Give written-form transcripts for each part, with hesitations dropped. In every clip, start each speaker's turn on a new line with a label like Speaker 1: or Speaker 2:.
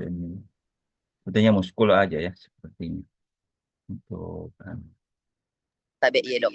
Speaker 1: ini. Sebetulnya muskul aja ya sepertinya. Untuk
Speaker 2: Tabe iya dok.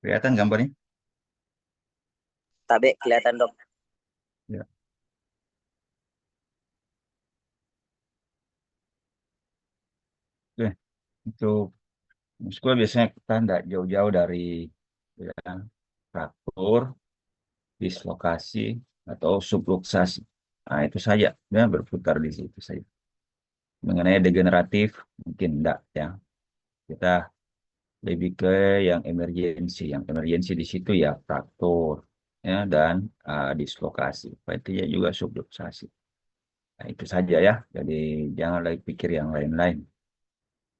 Speaker 1: kelihatan gambarnya?
Speaker 2: Tabe kelihatan dok.
Speaker 1: Ya. Oke. Untuk muskul biasanya kita tidak jauh-jauh dari ya, fraktur, dislokasi, atau subluxasi. Nah, itu saja. Ya, berputar di situ saja. Mengenai degeneratif, mungkin enggak ya. Kita lebih ke yang emergensi. Yang emergensi di situ ya fraktur ya dan dislokasi. Itu ya juga subluxasi. Nah, itu saja ya. Jadi jangan lagi pikir yang lain-lain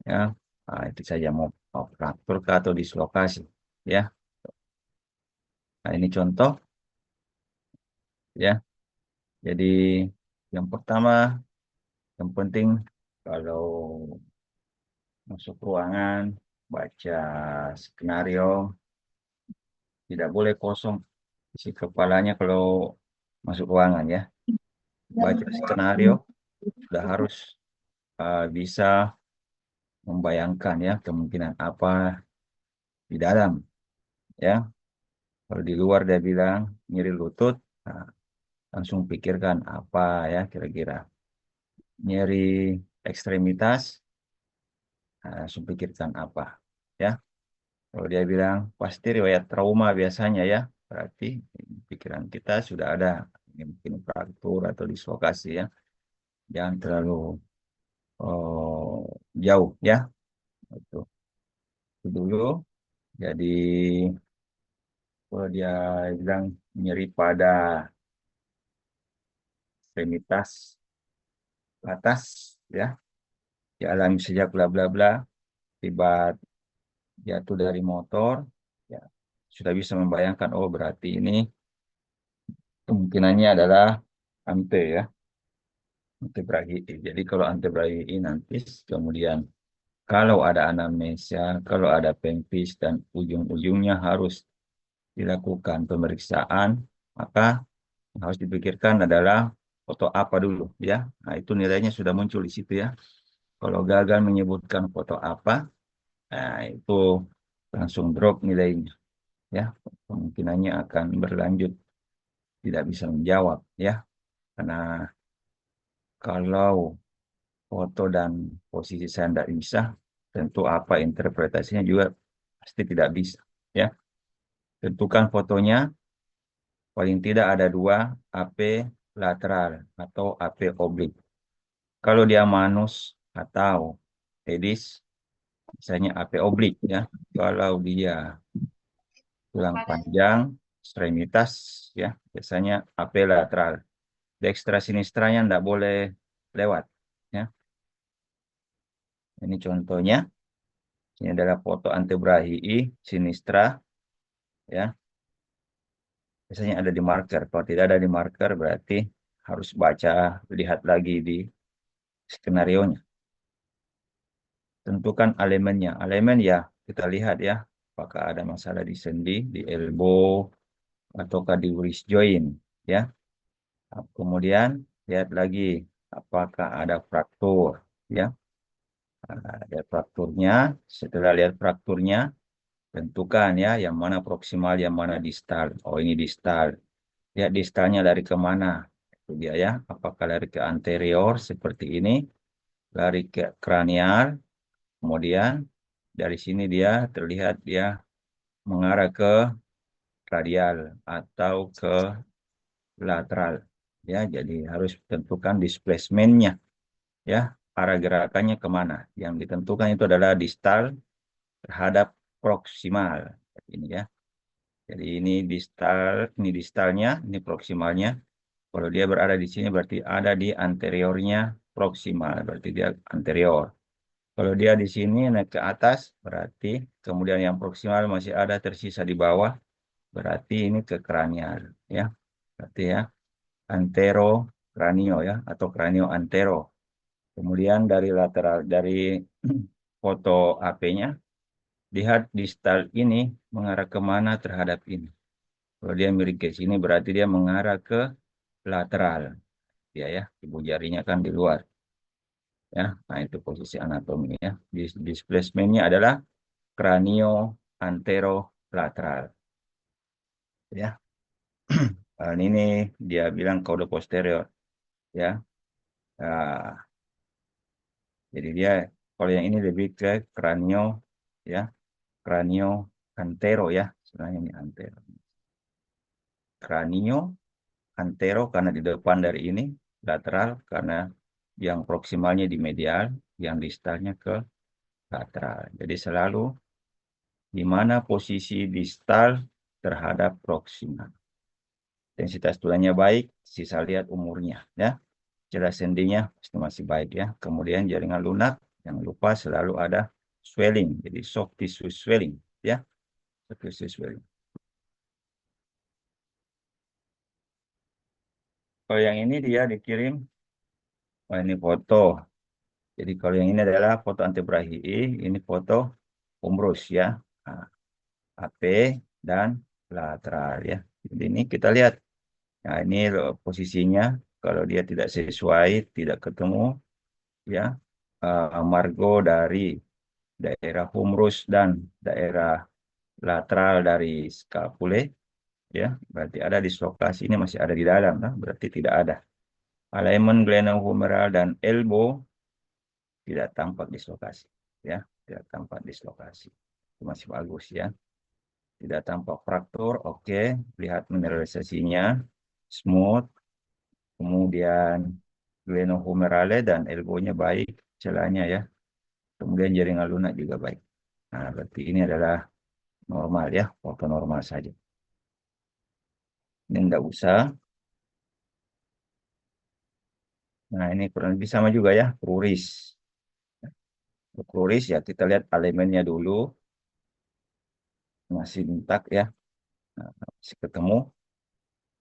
Speaker 1: ya. Nah, itu saja mau fraktur kah atau dislokasi ya. Nah, ini contoh ya. Jadi yang pertama yang penting kalau masuk ruangan baca skenario tidak boleh kosong isi kepalanya kalau masuk ruangan ya. Baca skenario sudah harus bisa membayangkan ya kemungkinan apa di dalam ya. Kalau di luar dia bilang nyeri lutut, nah, langsung pikirkan apa ya kira-kira. Nyeri ekstremitas, nah, langsung pikirkan apa ya. Kalau dia bilang pasti riwayat trauma biasanya ya, berarti pikiran kita sudah ada ini mungkin fraktur atau dislokasi ya. Jangan terlalu jauh ya. Itu dulu. Jadi kalau dia bilang nyeri pada ekstremitas atas ya, dialami sejak bla bla bla, akibat jatuh dari motor, ya sudah bisa membayangkan oh berarti ini kemungkinannya adalah ante ya, antebragi. Jadi kalau antebragi nanti kemudian kalau ada anamnesia, kalau ada pempis dan ujung-ujungnya harus dilakukan pemeriksaan, maka yang harus dipikirkan adalah foto apa dulu ya. Nah, itu nilainya sudah muncul di situ ya. Kalau gagal menyebutkan foto apa, nah itu langsung drop nilainya ya. Kemungkinannya akan berlanjut tidak bisa menjawab ya. Karena kalau foto dan posisi saya tidak bisa, tentu apa interpretasinya juga pasti tidak bisa ya. Tentukan fotonya paling tidak ada dua AP lateral atau AP oblik. Kalau dia manus atau pedis, misalnya AP oblik ya. Kalau dia tulang panjang, ekstremitas ya, biasanya AP lateral. Dextra sinistranya tidak boleh lewat ya. Ini contohnya. Ini adalah foto antebrahi sinistra ya. Biasanya ada di marker. Kalau tidak ada di marker berarti harus baca, lihat lagi di skenarionya. Tentukan elemennya. Elemen ya kita lihat ya, apakah ada masalah di sendi, di elbow, ataukah di wrist joint ya. Kemudian lihat lagi apakah ada fraktur ya. Lihat frakturnya. Setelah lihat frakturnya, tentukan ya yang mana proksimal, yang mana distal. Oh ini distal. Lihat distalnya dari kemana. Itu dia ya. Apakah lari ke anterior seperti ini, lari ke kranial, kemudian dari sini dia terlihat dia mengarah ke radial atau ke lateral. Ya, jadi harus tentukan displacementnya. Ya, arah gerakannya kemana. Yang ditentukan itu adalah distal terhadap proksimal. Ini ya. Jadi ini distal, ini distalnya, ini proksimalnya. Kalau dia berada di sini berarti ada di anteriornya proksimal, berarti dia anterior. Kalau dia di sini naik ke atas, berarti kemudian yang proksimal masih ada tersisa di bawah, berarti ini ke kranial, ya. Berarti ya antero kranio ya atau kranio antero. Kemudian dari lateral dari foto AP-nya, lihat distal ini mengarah kemana terhadap ini. Kalau dia miring ke sini berarti dia mengarah ke lateral. Ya, ibu jarinya kan di luar. Ya, nah itu posisi anatomi ya. Displacementnya adalah kranio anterolateral. Ya, dan ini dia bilang kode posterior. Ya, nah, jadi dia kalau yang ini lebih ke kranio ya, kranio antero ya, sebenarnya ini antero. Kranio antero karena di depan dari ini, lateral karena yang proksimalnya di medial, yang distalnya ke lateral. Jadi selalu di mana posisi distal terhadap proksimal. Densitas tulangnya baik, sisa lihat umurnya ya. Jelas sendinya pasti masih baik ya. Kemudian jaringan lunak, jangan lupa selalu ada swelling, jadi soft tissue swelling ya. Soft tissue swelling. Kalau yang ini dia dikirim, oh ini foto. Jadi kalau yang ini adalah foto antebrachial, ini foto umbrus ya. Nah, AP dan lateral ya. Jadi ini kita lihat. Nah, ini posisinya kalau dia tidak sesuai, tidak ketemu ya. Margo dari daerah humerus dan daerah lateral dari scapulae ya, berarti ada dislokasi ini masih ada di dalam, nah, berarti tidak ada. Alignment glenohumeral dan elbow tidak tampak dislokasi ya, tidak tampak dislokasi. Itu masih bagus ya. Tidak tampak fraktur, oke. Lihat mineralisasinya smooth, kemudian glenohumerale dan elbownya baik, celahnya ya. Kemudian jaringan lunak juga baik. Nah, berarti ini adalah normal ya, foto normal saja. Ini enggak usah. Nah, ini kurang lebih sama juga ya, kruris. Kruris ya, kita lihat elemennya dulu, masih intak ya, nah, masih ketemu.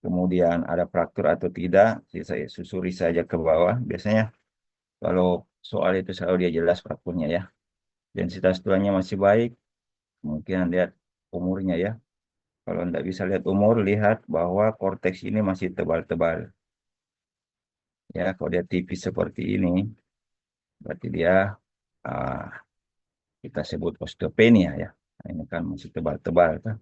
Speaker 1: Kemudian ada fraktur atau tidak, saya susuri saja ke bawah. Biasanya kalau soal itu selalu dia jelas frakturnya ya. Densitas tulangnya masih baik, kemungkinan lihat umurnya ya. Kalau tidak bisa lihat umur, lihat bahwa korteks ini masih tebal-tebal. Ya, kalau dia tipis seperti ini, berarti dia ah, kita sebut osteopenia ya. Nah, ini kan masih tebal-tebal kan.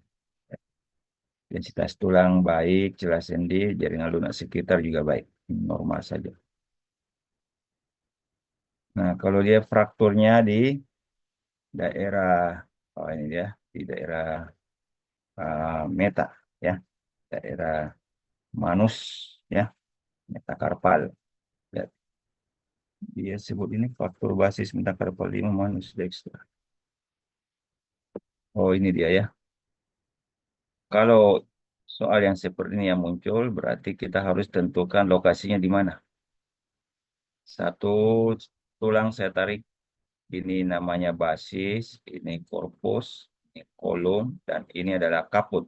Speaker 1: Densitas tulang baik, celah sendi, jaringan lunak sekitar juga baik. Normal saja. Nah, kalau dia frakturnya di daerah, oh ini dia, di daerah meta ya, daerah manus ya, metakarpal. Ya, dia sebut ini faktor basis metakarpal 5 manus dextra. Oh ini dia ya. Kalau soal yang seperti ini yang muncul, berarti kita harus tentukan lokasinya di mana. Satu tulang saya tarik, ini namanya basis, ini korpus, ini kolum, dan ini adalah kaput.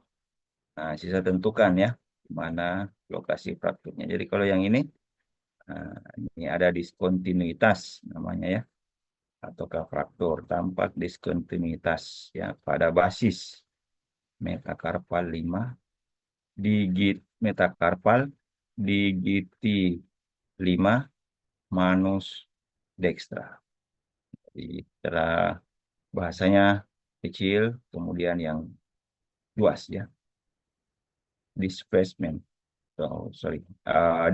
Speaker 1: Nah, sisa tentukan ya, di mana lokasi frakturnya. Jadi kalau yang ini ada diskontinuitas namanya ya, ataukah fraktur, tampak diskontinuitas ya pada basis metakarpal 5 digit metakarpal digiti 5 manus dextra. Jadi secara bahasanya kecil, kemudian yang luas ya, displacement. Oh, sorry,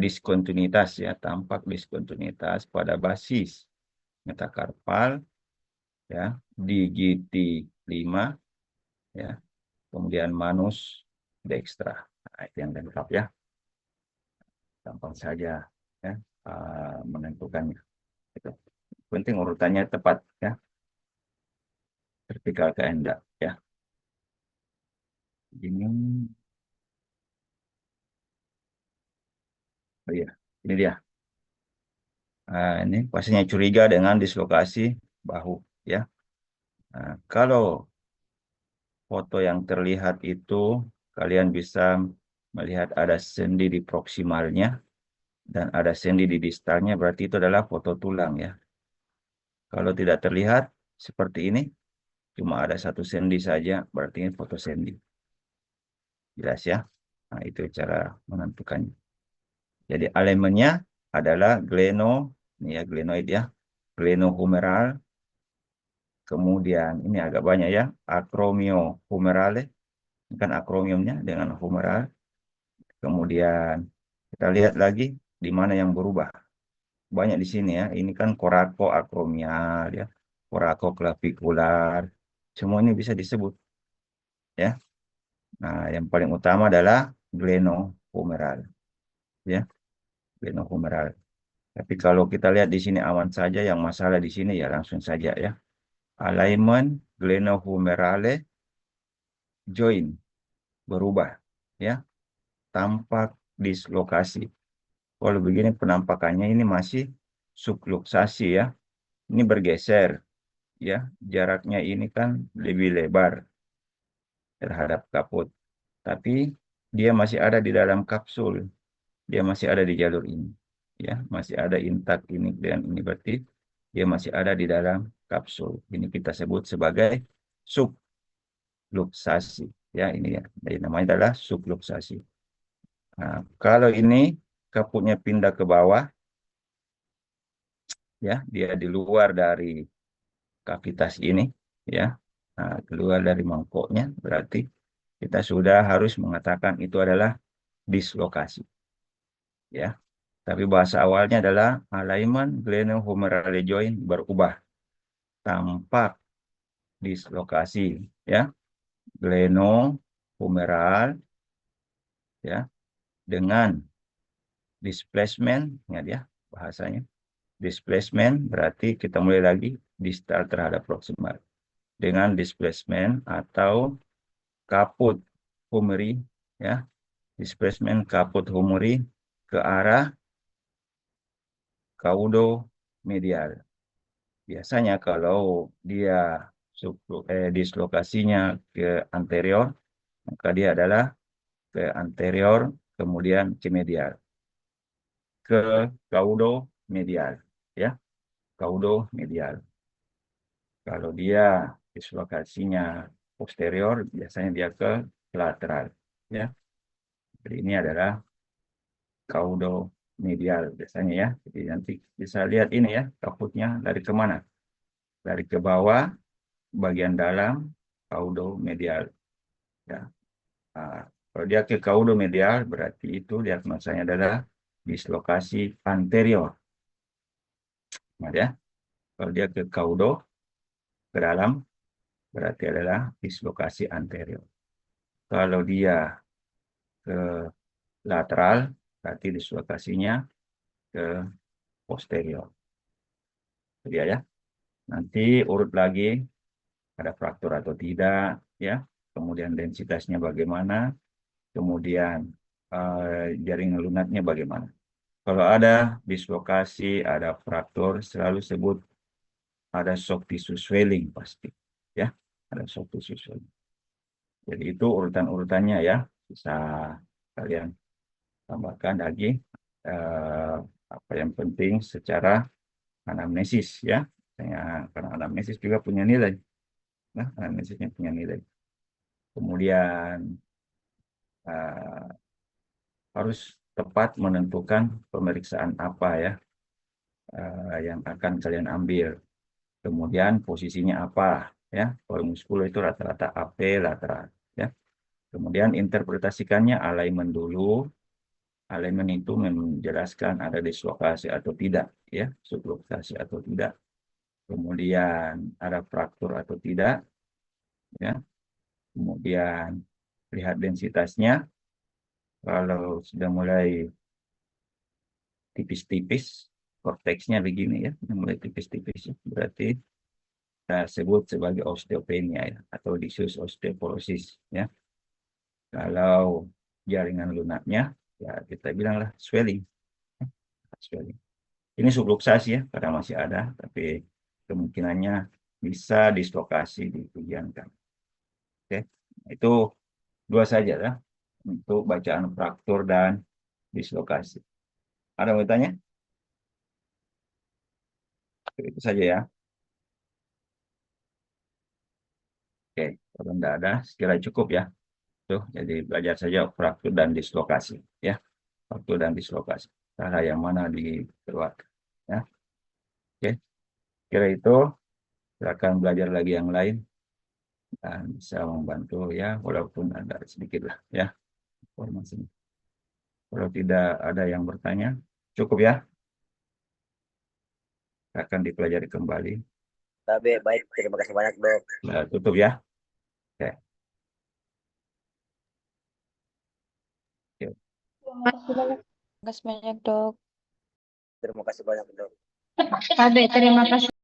Speaker 1: diskontinuitas ya, tampak diskontinuitas pada basis metakarpal ya, digiti 5 ya, kemudian manus dextra. Nah, itu yang lengkap ya, gampang saja ya menentukannya. Itu. Penting urutannya tepat ya, vertikal ke endak ya. Ini Oh iya, ini dia. Ini pasiennya curiga dengan dislokasi bahu, ya. Kalau foto yang terlihat itu, kalian bisa melihat ada sendi di proksimalnya dan ada sendi di distalnya, berarti itu adalah foto tulang, ya. Kalau tidak terlihat seperti ini, cuma ada satu sendi saja, berarti ini foto sendi. Jelas ya? Nah, itu cara menentukannya. Jadi elemennya adalah ini ya, glenoid ya, glenohumeral, kemudian ini agak banyak ya, acromiohumerale, ini kan akromiumnya dengan humeral, kemudian kita lihat lagi di mana yang berubah. Banyak di sini ya, ini kan coracoacromial ya, coracoclavicular, semua ini bisa disebut ya. Nah, yang paling utama adalah glenohumeral ya, glenohumeral. Tapi kalau kita lihat di sini aman saja, yang masalah di sini ya langsung saja ya. Alignment glenohumerale joint berubah ya, tampak dislokasi. Kalau begini penampakannya ini masih subluxasi ya. Ini bergeser ya. Jaraknya ini kan lebih lebar terhadap kaput. Tapi dia masih ada di dalam kapsul. Dia masih ada di jalur ini. Ya, masih ada intak ini dan ini berarti dia masih ada di dalam kapsul. Ini kita sebut sebagai subluxasi. Ya, ini ya. Jadi namanya adalah subluxasi. Nah, kalau ini kaputnya pindah ke bawah, ya, dia di luar dari kavitas ini, ya, nah, keluar dari mangkoknya, berarti kita sudah harus mengatakan itu adalah dislokasi, ya. Tapi bahasa awalnya adalah alignment glenohumeral joint berubah, tampak dislokasi, ya, glenohumeral, ya, dengan displacement, ingat ya bahasanya. Displacement berarti kita mulai lagi distal terhadap proximal. Dengan displacement atau kaput humeri, ya, displacement kaput humeri ke arah caudo-medial. Biasanya kalau dia dislokasinya ke anterior, maka dia adalah ke anterior, kemudian ke medial, ke caudo-medial, ya, caudo-medial. Kalau dia dislokasinya posterior, biasanya dia ke lateral, ya. Jadi ini adalah caudo-medial biasanya ya. Jadi nanti bisa lihat ini ya, kaputnya dari kemana? Dari ke bawah, bagian dalam, caudo-medial. Ya. Nah, kalau dia ke caudo-medial, berarti itu diagnosanya adalah dislokasi anterior. Nah, ya. Kalau dia ke caudo, ke dalam, berarti adalah dislokasi anterior. Kalau dia ke lateral, berarti dislokasinya ke posterior. Jadi ya, nanti urut lagi ada fraktur atau tidak, ya. Kemudian densitasnya bagaimana, kemudian jaringan lunatnya bagaimana. Kalau ada dislokasi, ada fraktur, selalu sebut ada soft tissue swelling pasti, ya. Ada soft tissue swelling. Jadi itu urutan-urutannya ya, bisa kalian tambahkan lagi eh, apa yang penting secara anamnesis ya. Karena anamnesis juga punya nilai. Nah, anamnesisnya punya nilai. Kemudian eh, harus tepat menentukan pemeriksaan apa ya yang akan kalian ambil. Kemudian posisinya apa ya. Kalau muskulo itu rata-rata AP lateral ya. Kemudian interpretasikannya alignment dulu. Alignment itu menjelaskan ada dislokasi atau tidak ya, subluxasi atau tidak. Kemudian ada fraktur atau tidak ya. Kemudian lihat densitasnya. Kalau sudah mulai tipis-tipis, korteksnya begini ya, mulai tipis-tipis, ya, berarti kita sebut sebagai osteopenia ya, atau disease osteoporosis ya. Kalau jaringan lunaknya, ya kita bilanglah swelling Ini subluxasi ya, karena masih ada, tapi kemungkinannya bisa dislokasi di ujian kan. Oke, itu dua saja ya untuk bacaan fraktur dan dislokasi. Ada yang mau tanya? Itu saja ya. Oke, kalau tidak ada, sekiranya cukup ya. Tuh, jadi belajar saja fraktur dan dislokasi ya. Fraktur dan dislokasi. Cara yang mana dikeluarkan ya. Oke, kira itu silakan belajar lagi yang lain dan bisa membantu ya walaupun ada sedikit lah ya informasinya. Kalau tidak ada yang bertanya, cukup ya. Akan dipelajari kembali.
Speaker 2: Baik, terima kasih banyak dok.
Speaker 1: Nah, tutup ya. Oke. Oke.
Speaker 3: Terima kasih banyak. Terima kasih banyak, Dok.
Speaker 2: Terima kasih banyak dok.
Speaker 3: Abe, terima kasih.